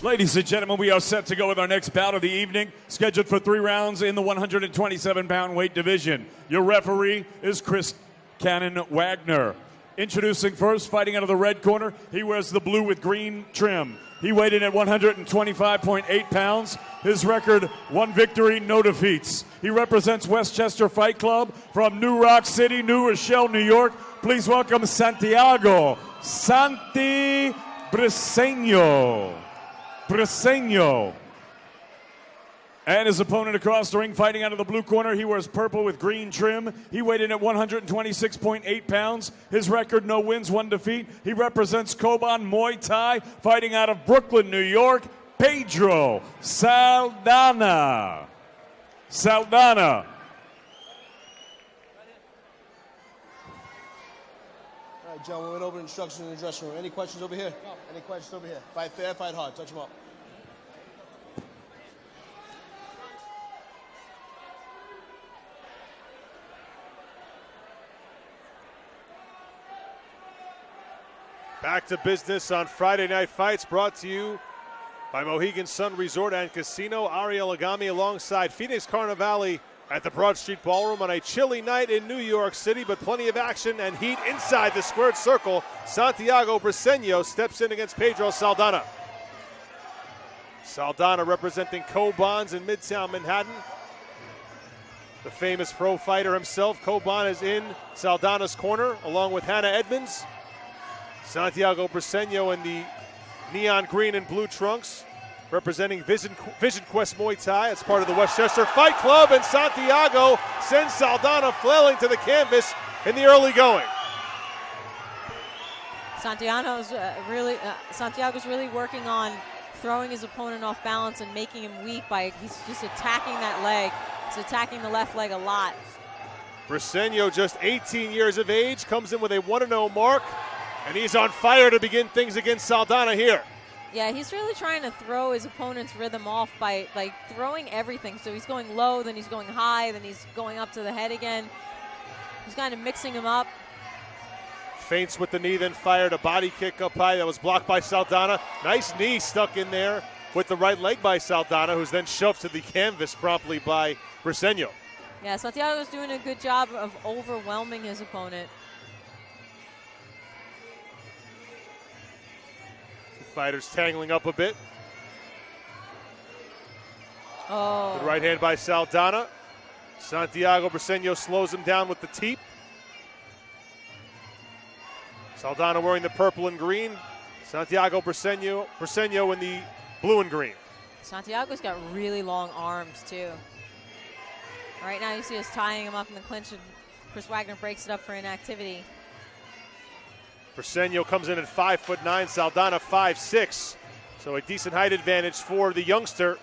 Ladies and gentlemen, we are set to go with our next bout of the evening, scheduled for 3 rounds in the 127-pound weight division. Your referee is Chris Cannon Wagner. Introducing first, fighting out of the red corner, he wears the blue with green trim. He weighed in at 125.8 pounds. His record, 1 victory, no defeats. He represents Westchester Fight Club from New Rock City, New Rochelle, New York. Please welcome Santiago Santi Briseño. And his opponent across the ring, fighting out of the blue corner, he wears purple with green trim. He weighed in at 126.8 pounds. His record, no wins, 1 defeat. He represents Coban Muay Thai, fighting out of Brooklyn, New York, Pedro Saldana. Saldana. All right, John, we went over instructions in the dressing room. Any questions over here? No. Any questions over here? Fight fair, fight hard. Touch them up. Back to business on Friday Night Fights, brought to you by Mohegan Sun Resort and Casino. Ariel Agami alongside Phoenix Carnivale at the Broad Street Ballroom on a chilly night in New York City, but plenty of action and heat inside the squared circle. Santiago Briseño steps in against Pedro Saldana. Saldana representing Coban's in Midtown Manhattan. The famous pro fighter himself, Coban, is in Saldana's corner along with Hannah Edmonds. Santiago Briseño in the neon green and blue trunks, representing Vision Quest Muay Thai. It's part of the Westchester Fight Club, and Santiago sends Saldana flailing to the canvas in the early going. Santiago's really working on throwing his opponent off balance and making him weak he's just attacking that leg. He's attacking the left leg a lot. Briseño, just 18 years of age, comes in with a 1-0 mark. And he's on fire to begin things against Saldana here. Yeah, he's really trying to throw his opponent's rhythm off by throwing everything. So he's going low, then he's going high, then he's going up to the head again. He's kind of mixing him up. Feints with the knee, then fired a body kick up high that was blocked by Saldana. Nice knee stuck in there with the right leg by Saldana, who's then shoved to the canvas promptly by Briseño. Yeah, Santiago's doing a good job of overwhelming his opponent. Fighters tangling up a bit. Oh. Good right hand by Saldana. Santiago Briseño slows him down with the teep. Saldana wearing the purple and green. Santiago Briseño in the blue and green. Santiago's got really long arms, too. Right now you see us tying him up in the clinch, and Chris Wagner breaks it up for inactivity. Briseño comes in at 5'9", Saldana 5'6", so a decent height advantage for the youngster.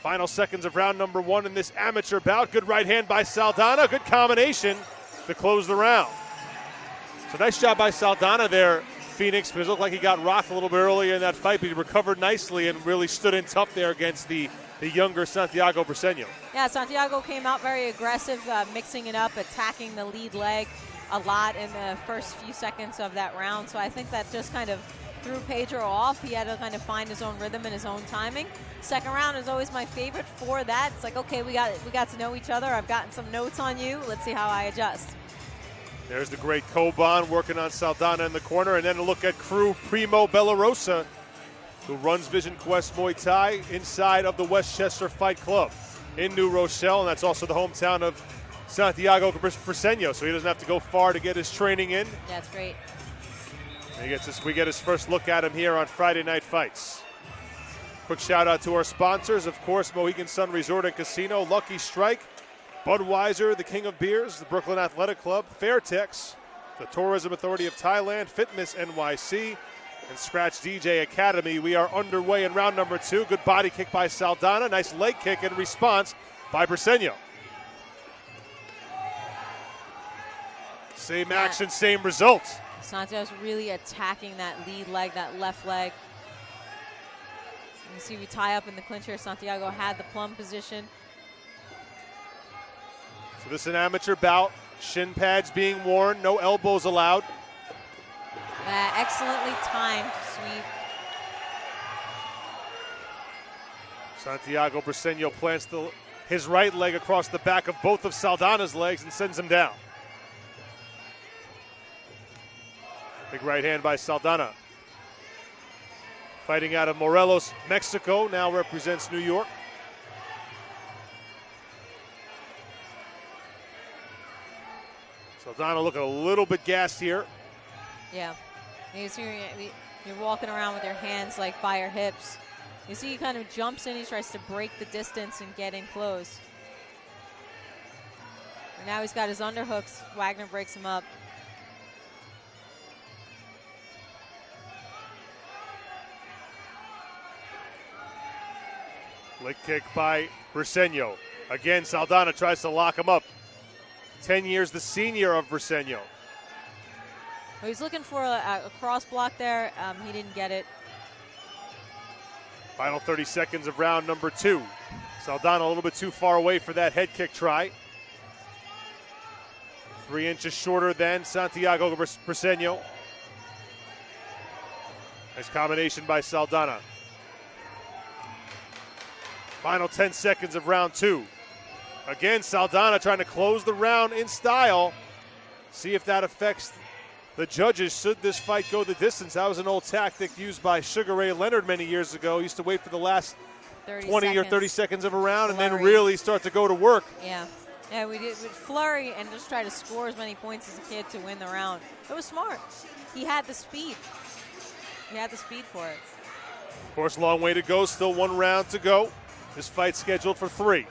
Final seconds of round number 1 in this amateur bout. Good right hand by Saldana, good combination to close the round. So nice job by Saldana there, Phoenix, because it looked like he got rocked a little bit earlier in that fight, but he recovered nicely and really stood in tough there against the younger Santiago Briseño. Yeah, Santiago came out very aggressive, mixing it up, attacking the lead leg a lot in the first few seconds of that round. So I think that just kind of threw Pedro off. He had to kind of find his own rhythm and his own timing. Second round is always my favorite for that. It's like, okay, we got to know each other. I've gotten some notes on you. Let's see how I adjust. There's the great Coban working on Saldana in the corner, and then a look at crew Primo Bellarosa, who runs Vision Quest Muay Thai inside of the Westchester Fight Club in New Rochelle, and that's also the hometown of Santiago Briseño, so he doesn't have to go far to get his training in. Yeah, it's great. We get his first look at him here on Friday Night Fights. Quick shout out to our sponsors, of course, Mohegan Sun Resort and Casino, Lucky Strike, Budweiser, the King of Beers, the Brooklyn Athletic Club, Fairtex, the Tourism Authority of Thailand, Fitness NYC, and Scratch DJ Academy. We are underway in round number 2. Good body kick by Saldana, nice leg kick in response by Briseño. Same action, same result. Santiago's really attacking that lead leg, that left leg. You see we tie up in the clincher. Santiago had the plum position. So this is an amateur bout. Shin pads being worn, no elbows allowed. Excellently timed sweep. Santiago Briseño plants his right leg across the back of both of Saldana's legs and sends him down. Big right hand by Saldana. Fighting out of Morelos, Mexico, now represents New York. Saldana looking a little bit gassed here. Yeah. You're walking around with your hands like by your hips. You see he kind of jumps in, he tries to break the distance and get in close. And now he's got his underhooks. Wagner breaks him up. Leg kick by Briseño. Again, Saldana tries to lock him up. 10 years the senior of Briseño. Well, he's looking for a cross block there. He didn't get it. Final 30 seconds of round number 2. Saldana a little bit too far away for that head kick try. 3 inches shorter than Santiago Briseño. Nice combination by Saldana. Final 10 seconds of round 2. Again, Saldana trying to close the round in style. See if that affects the judges. Should this fight go the distance? That was an old tactic used by Sugar Ray Leonard many years ago. He used to wait for the last 20 or 30 seconds of a round and then really start to go to work. Yeah. Yeah, we'd flurry and just try to score as many points as a kid to win the round. It was smart. He had the speed. He had the speed for it. Of course, long way to go. Still 1 round to go. This fight's scheduled for 3.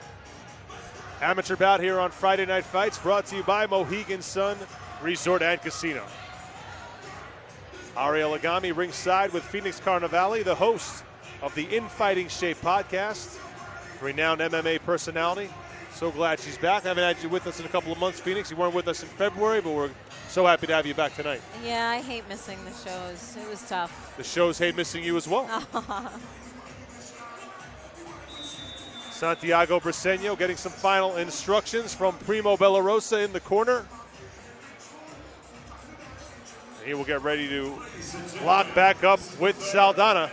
Amateur bout here on Friday Night Fights, brought to you by Mohegan Sun Resort and Casino. Ariel Agami ringside with Phoenix Carnivale, the host of the In Fighting Shape podcast, renowned MMA personality. So glad she's back. I haven't had you with us in a couple of months, Phoenix. You weren't with us in February, but we're so happy to have you back tonight. Yeah, I hate missing the shows. It was tough. The shows hate missing you as well. Santiago Briseño getting some final instructions from Primo Bellarosa in the corner. He will get ready to lock back up with Saldana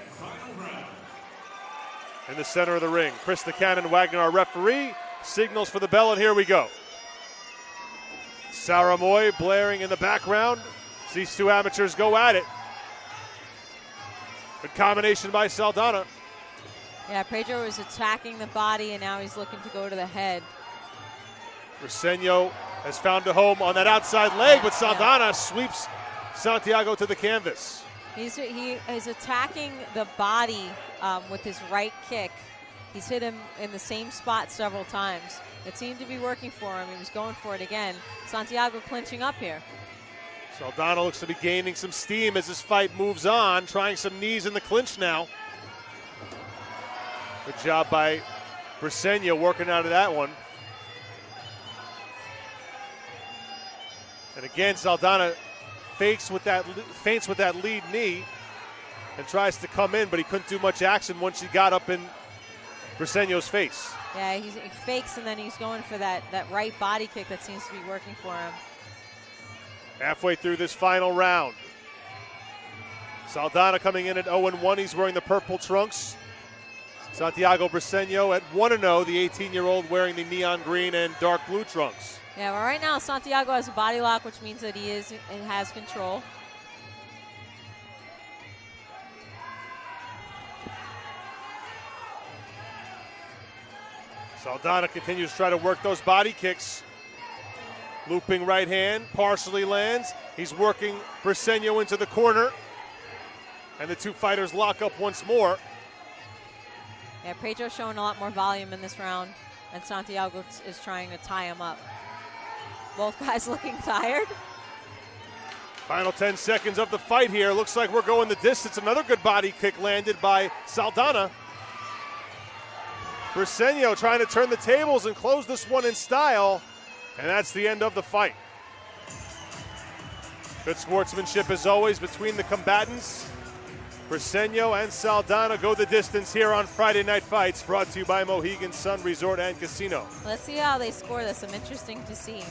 in the center of the ring. Chris the Cannon Wagner, our referee, signals for the bell, and here we go. Saramoy blaring in the background. These two amateurs go at it. Good combination by Saldana. Yeah, Pedro was attacking the body, and now he's looking to go to the head. Briseño has found a home on that outside leg, but Saldana sweeps Santiago to the canvas. He is attacking the body with his right kick. He's hit him in the same spot several times. It seemed to be working for him. He was going for it again. Santiago clinching up here. Saldana looks to be gaining some steam as this fight moves on, trying some knees in the clinch now. Good job by Briseño working out of that one. And again, Saldana faints with that lead knee and tries to come in, but he couldn't do much action once he got up in Briseño's face. Yeah, he fakes, and then he's going for that right body kick that seems to be working for him. Halfway through this final round. Saldana coming in at 0-1. He's wearing the purple trunks. Santiago Briseño at 1-0, the 18-year-old wearing the neon green and dark blue trunks. Yeah, well, right now Santiago has a body lock, which means that he has control. Saldana continues to try to work those body kicks. Looping right hand, partially lands. He's working Briseño into the corner. And the two fighters lock up once more. Yeah, Pedro's showing a lot more volume in this round, and Santiago is trying to tie him up. Both guys looking tired. Final 10 seconds of the fight here. Looks like we're going the distance. Another good body kick landed by Saldana. Briseño trying to turn the tables and close this one in style. And that's the end of the fight. Good sportsmanship as always between the combatants. Briseño and Saldana go the distance here on Friday Night Fights, brought to you by Mohegan Sun Resort and Casino. Let's see how they score this. I'm interesting to see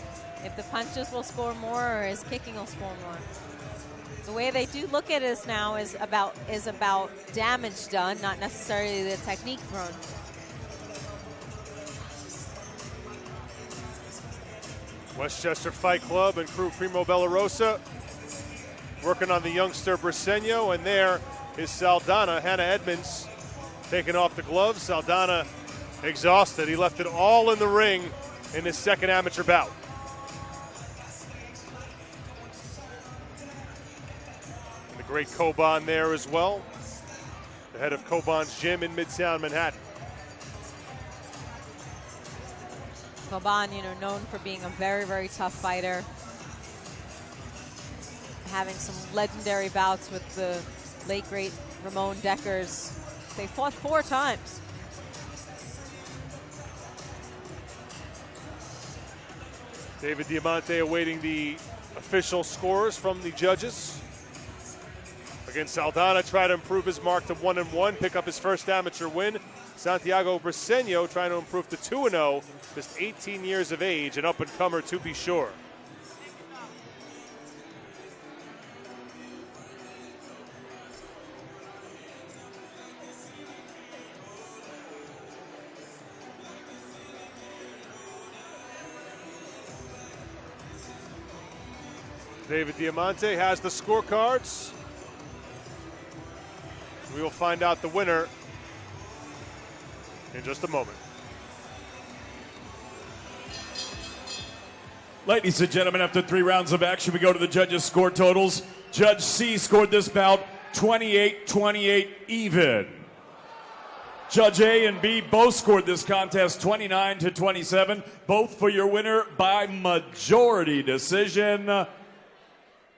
if the punches will score more or his kicking will score more. The way they do look at us now is about damage done, not necessarily the technique thrown. Westchester Fight Club and crew Primo Bellarosa working on the youngster Briseño, and there is Saldana. Hannah Edmonds taking off the gloves. Saldana exhausted. He left it all in the ring in his second amateur bout. And the great Coban there as well, the head of Coban's gym in Midtown Manhattan. Coban, known for being a very, very tough fighter, having some legendary bouts with the late, great Ramon Deckers. They fought 4 times. David Diamante awaiting the official scores from the judges. Again, Saldana trying to improve his mark to 1-1, pick up his first amateur win. Santiago Briseño trying to improve to 2-0, just 18 years of age, an up-and-comer to be sure. David Diamante has the scorecards. We will find out the winner in just a moment. Ladies and gentlemen, after 3 rounds of action, we go to the judges' score totals. Judge C scored this bout 28-28 even. Judge A and B both scored this contest 29-27, both for your winner by majority decision,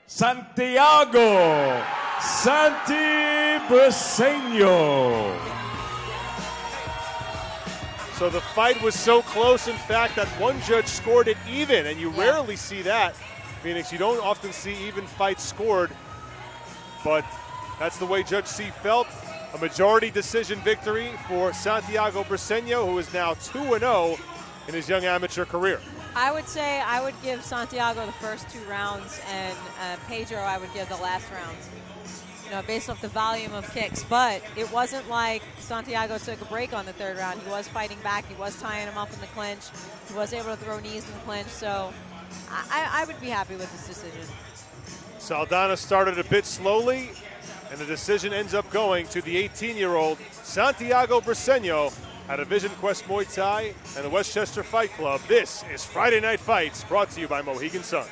Santiago Santi Briseño. So the fight was so close, in fact, that one judge scored it even, and you rarely see that, Phoenix. You don't often see even fights scored, but that's the way Judge C felt. A majority decision victory for Santiago Briseño, who is now 2-0 in his young amateur career. I would say I would give Santiago the first 2 rounds, and Pedro I would give the last rounds. Based off the volume of kicks. But it wasn't like Santiago took a break on the 3rd round. He was fighting back. He was tying him up in the clinch. He was able to throw knees in the clinch. So I would be happy with this decision. Saldana started a bit slowly, and the decision ends up going to the 18-year-old Santiago Briseño out of Vision Quest Muay Thai and the Westchester Fight Club. This is Friday Night Fights, brought to you by Mohegan Sun.